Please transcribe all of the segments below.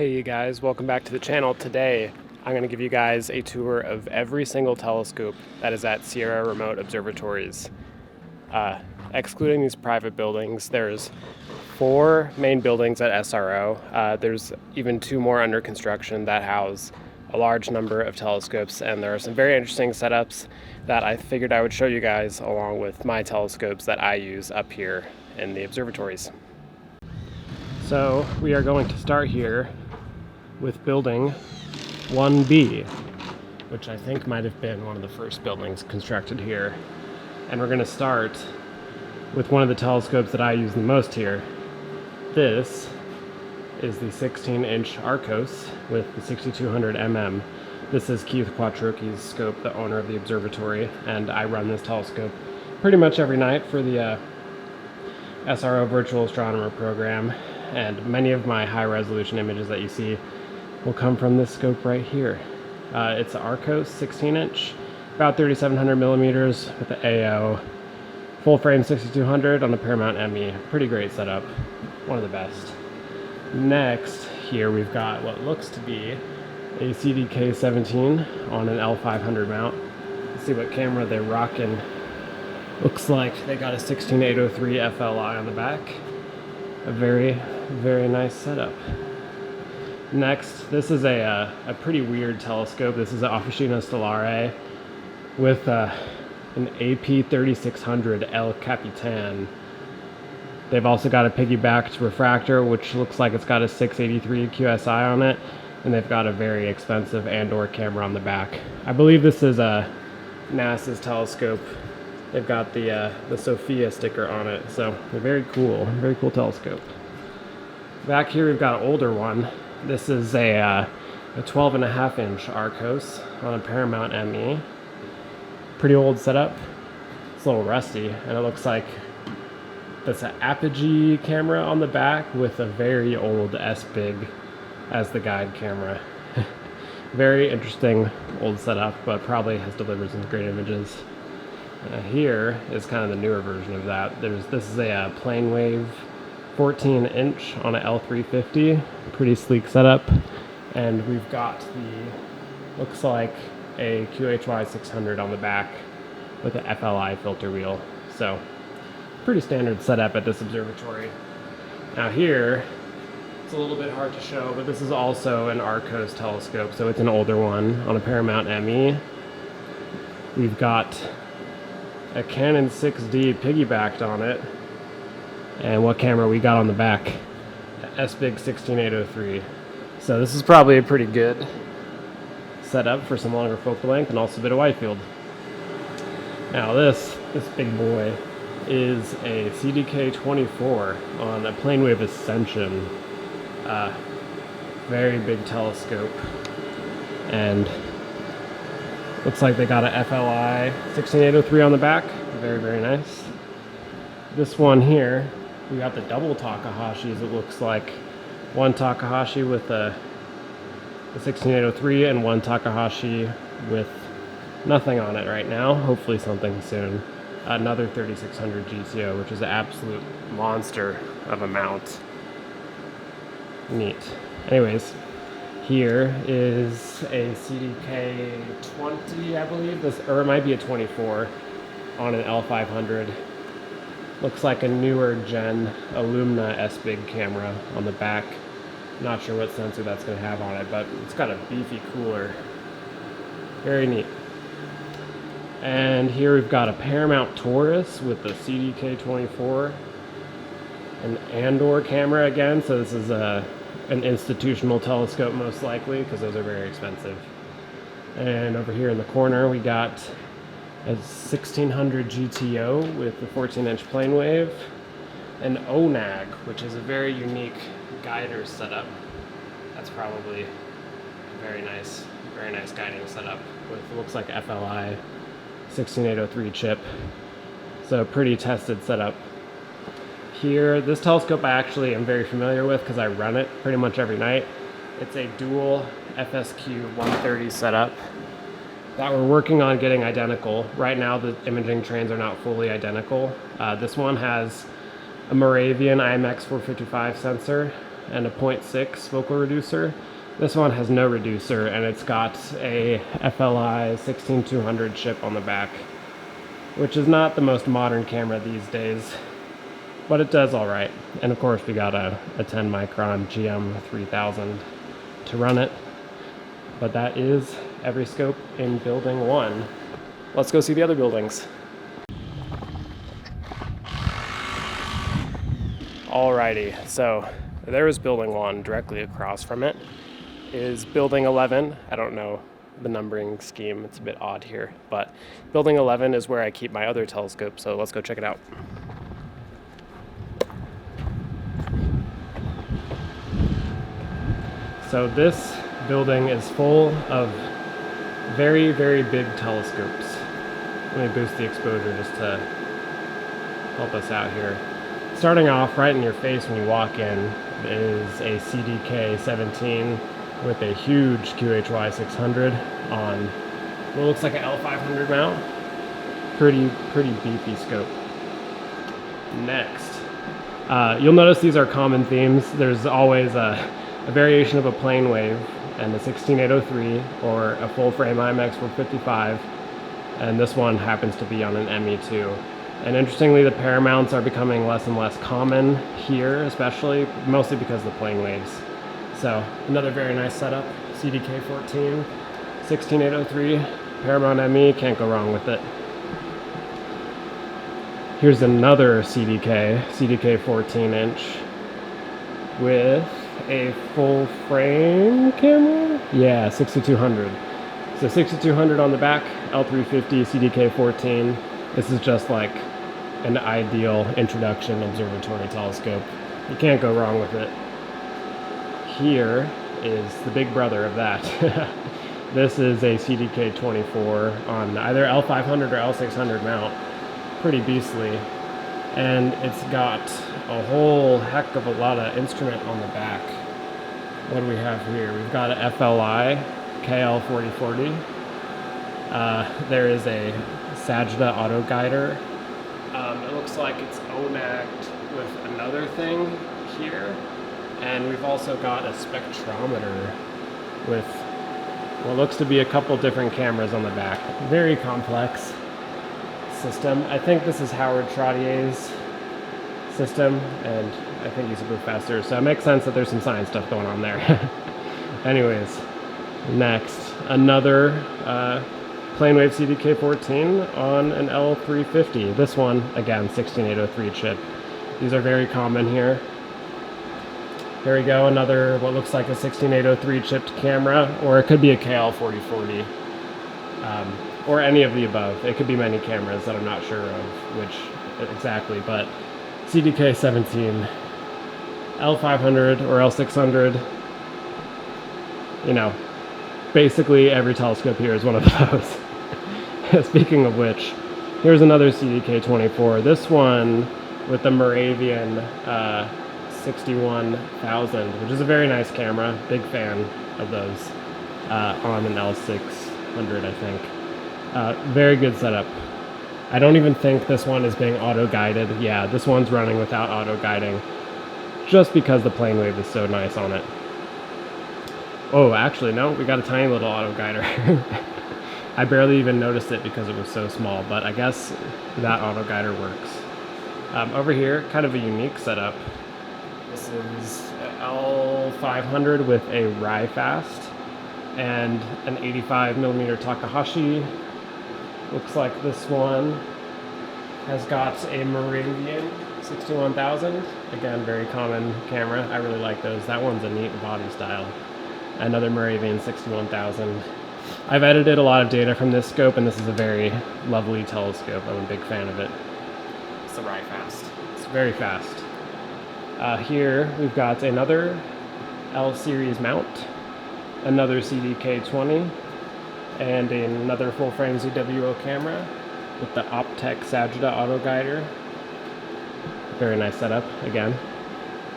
Hey you guys, welcome back to the channel. Today I'm going to give you guys a tour of every single telescope that is at Sierra Remote Observatories. Excluding these private buildings, there's 4 main buildings at SRO. There's even 2 more under construction that house a large number of telescopes, and there are some very interesting setups that I figured I would show you guys along with my telescopes that I use up here in the observatories. So we are going to start here with building 1B, which I think might have been one of the first buildings constructed here. And we're going to start with one of the telescopes that I use the most here. This is the 16-inch Arcos with the 6200 mm. This is Keith Quattrocchi's scope, the owner of the observatory, and I run this telescope pretty much every night for the SRO Virtual Astronomer program, and many of my high-resolution images that you see will come from this scope right here. It's an Arcos 16-inch, about 3700 millimeters with the AO, full frame 6200 on the Paramount ME. Pretty great setup, one of the best. Next, here we've got what looks to be a CDK-17 on an L500 mount. Let's see what camera they're rocking. Looks like they got a 16803 FLI on the back. A very, very nice setup. Next, this is a pretty weird telescope. This is an Officina Stellare with an AP3600 El Capitan. They've also got a piggybacked refractor, which looks like it's got a 683 QSI on it, and they've got a very expensive Andor camera on the back. I believe this is NASA's telescope. They've got the Sophia sticker on it, so they're very cool telescope. Back here we've got an older one. This is a 12.5-inch Arcos on a Paramount ME. Pretty old setup. It's a little rusty, and it looks like that's an Apogee camera on the back with a very old S-Big as the guide camera. Very interesting old setup, but probably has delivered some great images. Here is kind of the newer version of that. This is a Planewave 14-inch on an L350, pretty sleek setup, and we've got looks like a QHY 600 on the back with an FLI filter wheel. So pretty standard setup at this observatory. Now here, it's a little bit hard to show, but this is also an Arcos telescope, so it's an older one on a Paramount ME. We've got a Canon 6D piggybacked on it. And what camera we got on the back? The S-Big 16803. So this is probably a pretty good setup for some longer focal length and also a bit of wide field. Now this big boy is a CDK-24 on a Planewave Ascension. Very big telescope. And looks like they got a FLI 16803 on the back. Very, very nice. This one here, we got the double Takahashis, it looks like. One Takahashi with the 16803 and one Takahashi with nothing on it right now. Hopefully something soon. Another 3600 GTO, which is an absolute monster of a mount. Neat. Anyways, here is a CDK-20, I believe, or it might be a 24 on an L500. Looks like a newer gen Illumina S-Big camera on the back. Not sure what sensor that's going to have on it, but it's got a beefy cooler. Very neat. And here we've got a Paramount Taurus with the CDK-24. An Andor camera again, so this is an institutional telescope most likely, because those are very expensive. And over here in the corner we got a 1600 GTO with the 14-inch Planewave, an ONAG, which is a very unique guider setup. That's probably a very nice guiding setup with, looks like FLI 16803 chip. So pretty tested setup. Here, this telescope I actually am very familiar with because I run it pretty much every night. It's a dual FSQ 130 setup that we're working on getting identical. Right now the imaging trains are not fully identical. This one has a Moravian IMX 455 sensor, and a 0.6 focal reducer. This one has no reducer, and it's got a FLI 16200 chip on the back, which is not the most modern camera these days, but it does all right. And of course we got a 10 micron GM 3000 to run it. But that is every scope in building 1. Let's go see the other buildings. Alrighty, so there is building 1. Directly across from it is building 11. I don't know the numbering scheme, it's a bit odd here, but building 11 is where I keep my other telescope, so let's go check it out. So this building is full of very, very big telescopes. Let me boost the exposure just to help us out here. Starting off right in your face when you walk in is a CDK 17 with a huge QHY 600 on what looks like an L500 mount. Pretty beefy scope. Next, you'll notice these are common themes. There's always a variation of a plane wave and a 16803 or a full frame IMX 455, and this one happens to be on an ME2. And interestingly, the paramounts are becoming less and less common here, especially, mostly because of the plane waves. So another very nice setup, CDK 14, 16803, Paramount ME, can't go wrong with it. Here's another CDK 14 inch with a full frame camera? Yeah, 6200. So 6200 on the back, L350, CDK 14. This is just like an ideal introduction observatory telescope. You can't go wrong with it. Here is the big brother of that. This is a CDK 24 on either L500 or L600 mount. Pretty beastly. And it's got a whole heck of a lot of instrument on the back. What do we have here? We've got a FLI KL4040. There is a Sajda auto guider. It looks like it's ONAC'd with another thing here. And we've also got a spectrometer with what looks to be a couple different cameras on the back. Very complex system. I think this is Howard Trottier's system, and I think he's a professor, so it makes sense that there's some science stuff going on there. Anyways, next, another Planewave CDK14 on an L350. This one, again, 16803 chip. These are very common here. Here we go, another what looks like a 16803 chipped camera, or it could be a KL4040, or any of the above. It could be many cameras that I'm not sure of which exactly, but CDK 17, L500 or L600, you know, basically every telescope here is one of those. Speaking of which, here's another CDK 24. This one with the Moravian 61000, which is a very nice camera. Big fan of those on an L600, I think. Very good setup. I don't even think this one is being auto-guided. Yeah, this one's running without auto-guiding just because the plane wave is so nice on it. Oh, actually, no, we got a tiny little auto-guider. I barely even noticed it because it was so small, but I guess that auto-guider works. Over here, kind of a unique setup. This is L500 with a Rai-Fast and an 85mm Takahashi. Looks like this one has got a Moravian 61000. Again, very common camera. I really like those. That one's a neat body style. Another Moravian 61000. I've edited a lot of data from this scope, and this is a very lovely telescope. I'm a big fan of it. It's the Rai-Fast. It's very fast. Here we've got another L-series mount, another CDK20, and another full-frame ZWO camera with the Optec Sajda auto guider. Very nice setup, again.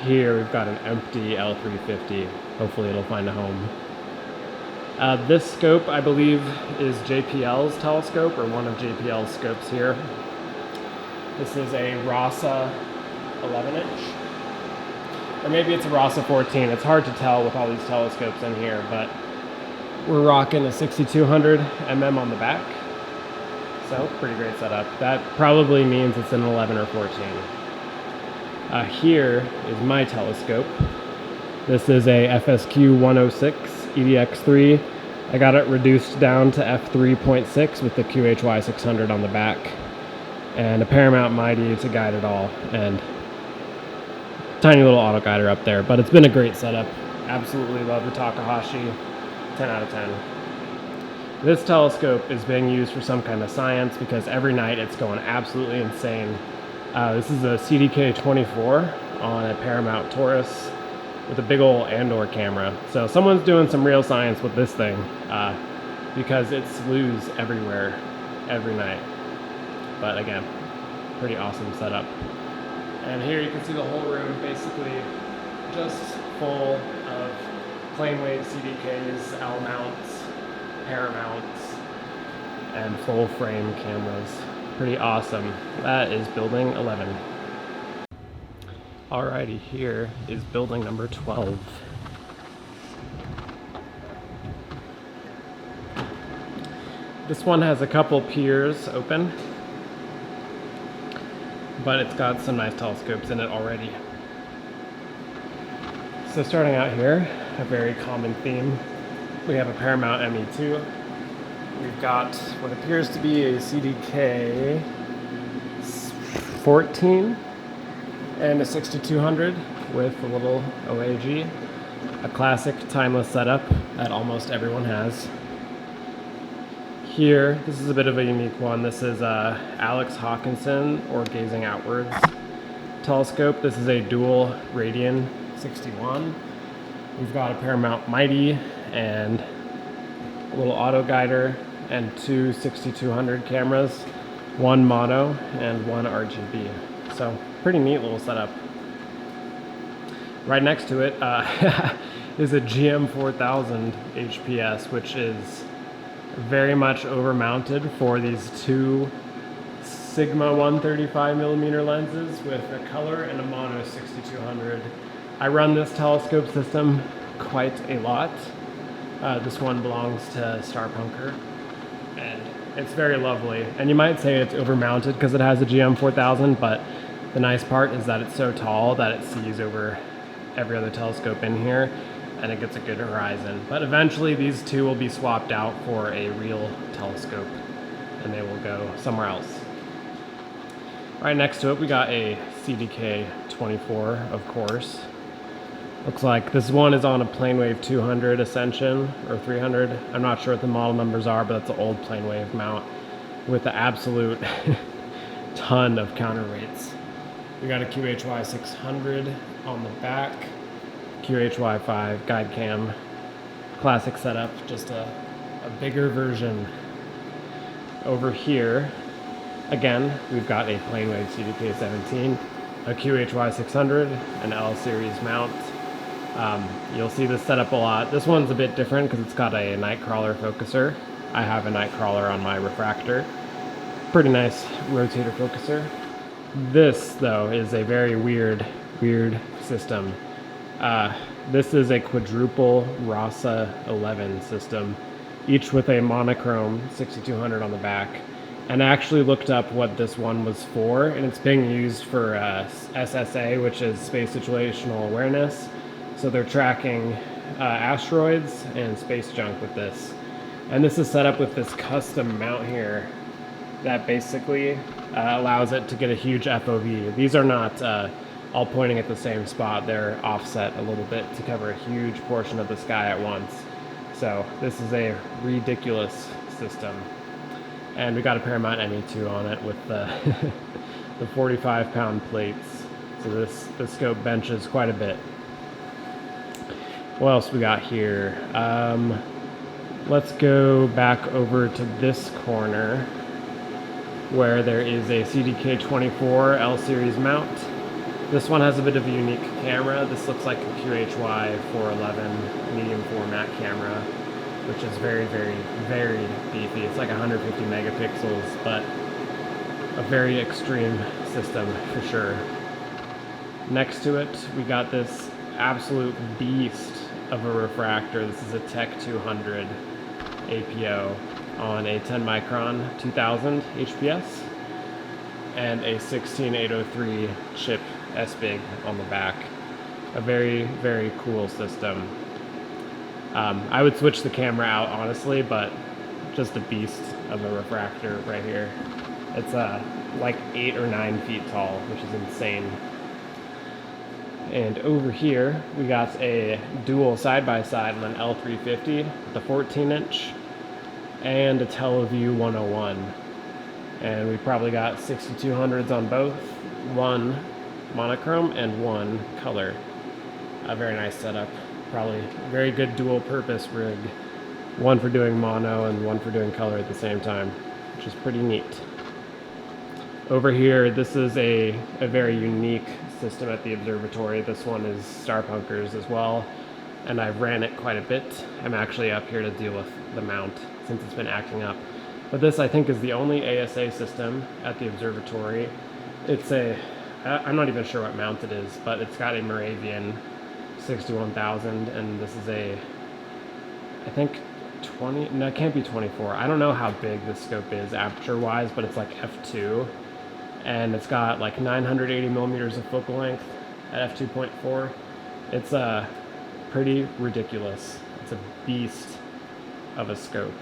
Here we've got an empty L350. Hopefully it'll find a home. This scope, I believe, is JPL's telescope, or one of JPL's scopes here. This is a RASA 11-inch. or maybe it's a Rasa 14. It's hard to tell with all these telescopes in here, but we're rocking a 6200 mm on the back. So pretty great setup. That probably means it's an 11 or 14. Here is my telescope. This is a FSQ 106 EDX3. I got it reduced down to f3.6 with the QHY 600 on the back, and a Paramount Mighty to guide it all, and tiny little auto guider up there. But it's been a great setup. Absolutely love the Takahashi. 10 out of 10. This telescope is being used for some kind of science because every night it's going absolutely insane. This is a CDK 24 on a Paramount Taurus with a big old Andor camera. So someone's doing some real science with this thing because it slews everywhere every night. But again, pretty awesome setup. And here you can see the whole room basically just full of plane wave CDKs, L mounts, Paramounts, and full frame cameras. Pretty awesome. That is building 11. Alrighty, here is building number 12. This one has a couple piers open, but it's got some nice telescopes in it already. So starting out here, a very common theme. We have a Paramount ME2. We've got what appears to be a CDK 14 and a 6200 with a little OAG. A classic timeless setup that almost everyone has. Here, this is a bit of a unique one. This is Alex Hawkinson, or Gazing Outwards telescope. This is a dual Radian 61. We've got a Paramount Mighty and a little auto guider and two 6200 cameras, one mono and one RGB. So pretty neat little setup. Right next to it is a GM4000 HPS, which is very much overmounted for these two Sigma 135mm lenses with a color and a mono 6200. I run this telescope system quite a lot. This one belongs to Starpunker, and it's very lovely. And you might say it's overmounted because it has a GM4000, but the nice part is that it's so tall that it sees over every other telescope in here, and it gets a good horizon. But eventually these two will be swapped out for a real telescope, and they will go somewhere else. Right next to it, we got a CDK 24, of course. Looks like this one is on a Planewave 200 Ascension, or 300. I'm not sure what the model numbers are, but that's an old Planewave mount with the absolute ton of counterweights. We got a QHY 600 on the back, QHY 5 guide cam, classic setup, just a bigger version. Over here, again, we've got a Planewave CDK 17, a QHY 600, an L series mount. You'll see this setup a lot. This one's a bit different because it's got a Nightcrawler focuser. I have a Nightcrawler on my refractor. Pretty nice rotator focuser. This, though, is a very weird system. This is a quadruple Rasa 11 system, each with a monochrome 6200 on the back. And I actually looked up what this one was for, and it's being used for SSA, which is Space Situational Awareness. So they're tracking asteroids and space junk with this. And this is set up with this custom mount here that basically allows it to get a huge FOV. These are not all pointing at the same spot. They're offset a little bit to cover a huge portion of the sky at once. So this is a ridiculous system. And we got a Paramount ME2 on it with the 45-pound plates. So this scope benches quite a bit. What else we got here? Let's go back over to this corner where there is a CDK24 L series mount. This one has a bit of a unique camera. This looks like a QHY 411 medium format camera, which is very, very, very beefy. It's like 150 megapixels, but a very extreme system for sure. Next to it, we got this absolute beast of a refractor. This is a Tech 200 APO on a 10 micron 2000 HPS and a 16803 chip S-Big on the back. A very, very cool system. I would switch the camera out honestly, but just a beast of a refractor right here. It's like 8 or 9 feet tall, which is insane. And over here, we got a dual side-by-side on an L350 with a 14-inch and a Teleview 101. And we probably got 6200s on both, one monochrome and one color. A very nice setup. Probably very good dual-purpose rig. One for doing mono and one for doing color at the same time, which is pretty neat. Over here, this is a very unique system at the observatory. This one is Starpunkers as well, and I've ran it quite a bit. I'm actually up here to deal with the mount since it's been acting up. But this, I think, is the only ASA system at the observatory. It's I'm not even sure what mount it is, but it's got a Moravian 61,000, and this is I think 20, no, it can't be 24. I don't know how big this scope is aperture-wise, but it's like f2. And it's got like 980 millimeters of focal length at f2.4. It's pretty ridiculous. It's a beast of a scope.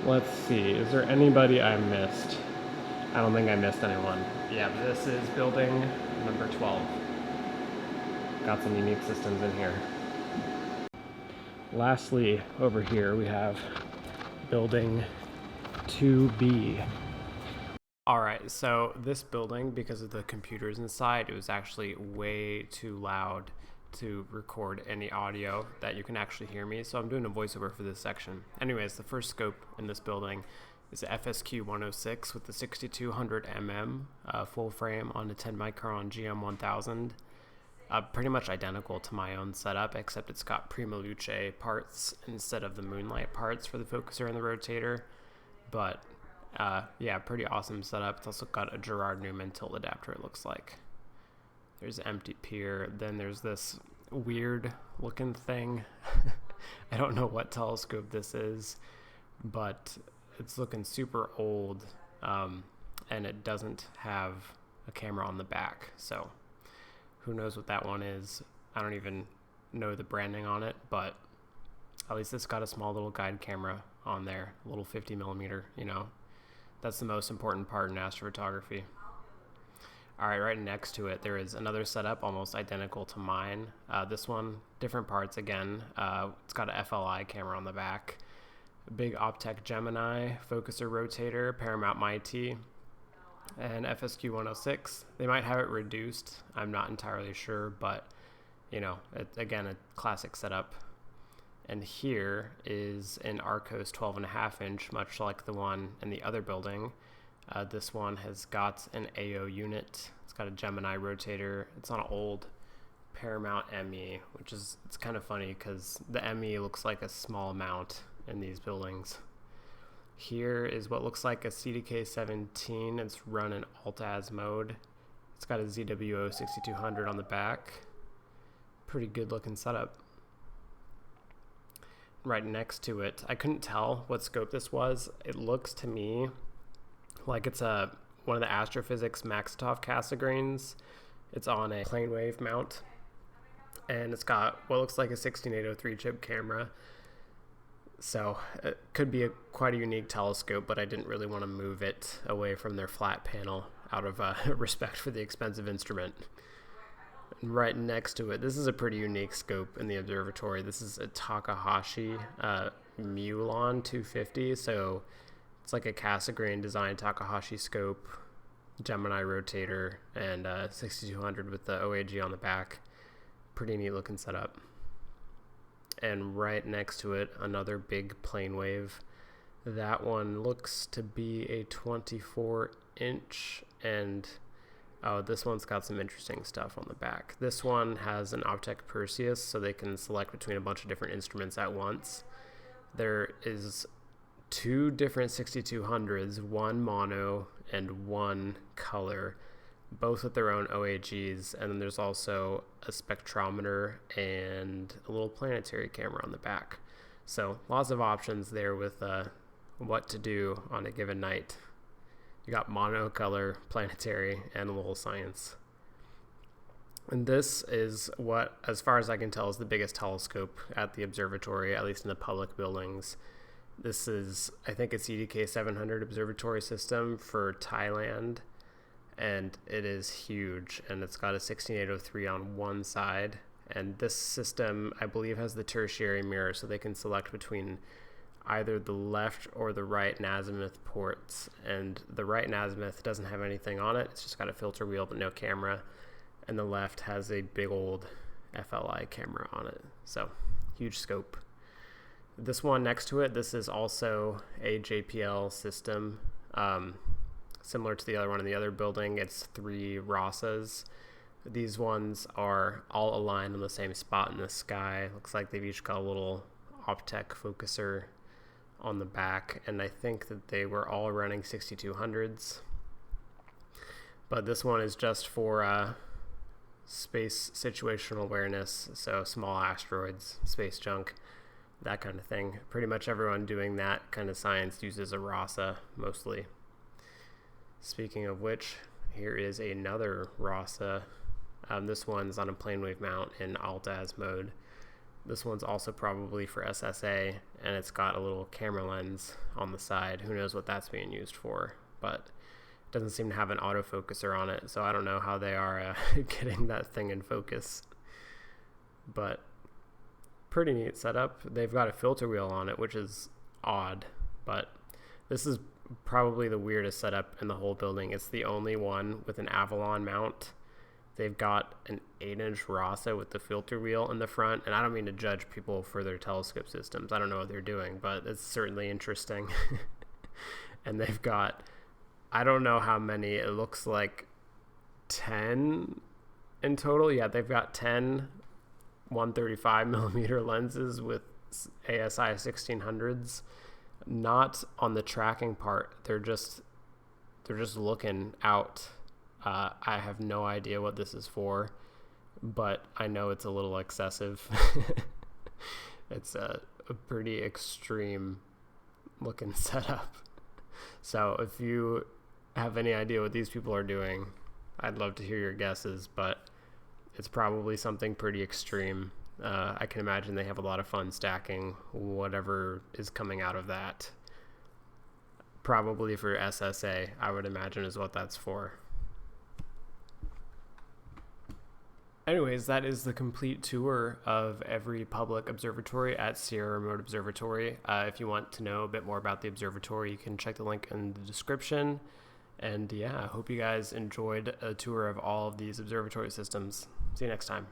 Let's see, is there anybody I missed? I don't think I missed anyone. Yeah, this is building number 12. Got some unique systems in here. Lastly, over here we have building 2B. Alright, so this building, because of the computers inside, it was actually way too loud to record any audio that you can actually hear me, so I'm doing a voiceover for this section. Anyways, the first scope in this building is the FSQ 106 with the 6200 mm full frame on a 10 micron GM 1000. Pretty much identical to my own setup, except it's got Prima Luce parts instead of the Moonlight parts for the focuser and the rotator. But yeah, pretty awesome setup. It's also got a Gerard Newman tilt adapter, it looks like. There's an empty pier. Then there's this weird looking thing. I don't know what telescope this is, but it's looking super old, and it doesn't have a camera on the back. So who knows what that one is. I don't even know the branding on it, but at least it's got a small little guide camera on there, a little 50 millimeter, you know. That's the most important part in astrophotography. All right, right next to it, there is another setup almost identical to mine. This one, different parts again. It's got a FLI camera on the back, a big Optec Gemini focuser rotator, Paramount Mighty, and FSQ 106. They might have it reduced. I'm not entirely sure, but you know, again, a classic setup. And here is an Arcos 12.5 inch, much like the one in the other building. This one has got an AO unit. It's got a Gemini rotator. It's on an old Paramount ME, which is, it's kind of funny because the ME looks like a small mount in these buildings. Here is what looks like a CDK 17. It's run in Alt-Az mode. It's got a ZWO 6200 on the back. Pretty good looking setup. Right next to it, I couldn't tell what scope this was. It looks to me like it's one of the Astrophysics Maxitov Cassegrains. It's on a plane wave mount, and it's got what looks like a 16803 chip camera. So it could be quite a unique telescope, but I didn't really want to move it away from their flat panel out of respect for the expensive instrument. And right next to it, this is a pretty unique scope in the observatory. This is a Takahashi Mulan 250, so it's like a Cassegrain design Takahashi scope, Gemini rotator, and 6200 with the OAG on the back. Pretty neat looking setup. And right next to it, another big plane wave. That one looks to be a 24 inch, and oh, this one's got some interesting stuff on the back. This one has an Optec Perseus, so they can select between a bunch of different instruments at once. There is two different 6200s, one mono and one color. both with their own OAGs, and then there's also a spectrometer and a little planetary camera on the back. So lots of options there with what to do on a given night. You got monocolor, planetary, and a little science. And this is what, as far as I can tell, is the biggest telescope at the observatory, at least in the public buildings. This is, I think it's EDK 700 observatory system for Thailand, and it is huge, and it's got a 16803 on one side. And this system, I believe, has the tertiary mirror, so they can select between either the left or the right and azimuth ports. And the right and azimuth doesn't have anything on it. It's just got a filter wheel but no camera. And the left has a big old FLI camera on it. So huge scope. This one next to it, this is also a JPL system. Similar to the other one in the other building, it's 3 RASAs. These ones are all aligned on the same spot in the sky. Looks like they've each got a little Optec focuser on the back, and I think that they were all running 6200s. But this one is just for space situational awareness, so small asteroids, space junk, that kind of thing. Pretty much everyone doing that kind of science uses a RASA mostly. Speaking of which, here is another RASA. This one's on a plane wave mount in alt-az mode. This one's also probably for SSA, and it's got a little camera lens on the side. Who knows what that's being used for, but it doesn't seem to have an autofocuser on it, so I don't know how they are getting that thing in focus. But pretty neat setup. They've got a filter wheel on it, which is odd, but this is probably the weirdest setup in the whole building. It's the only one with an Avalon mount. They've got an 8-inch RASA with the filter wheel in the front, and I don't mean to judge people for their telescope systems. I don't know what they're doing, but it's certainly interesting. And they've got, I don't know how many, it looks like 10 in total. Yeah, they've got 10 135 millimeter lenses with ASI 1600s. Not on the tracking part. They're just looking out. I have no idea what this is for, but I know it's a little excessive. It's a pretty extreme looking setup. So if you have any idea what these people are doing, I'd love to hear your guesses, but it's probably something pretty extreme. I can imagine they have a lot of fun stacking whatever is coming out of that. Probably for SSA, I would imagine, is what that's for. Anyways, that is the complete tour of every public observatory at Sierra Remote Observatory. If you want to know a bit more about the observatory, you can check the link in the description. And yeah, I hope you guys enjoyed a tour of all of these observatory systems. See you next time.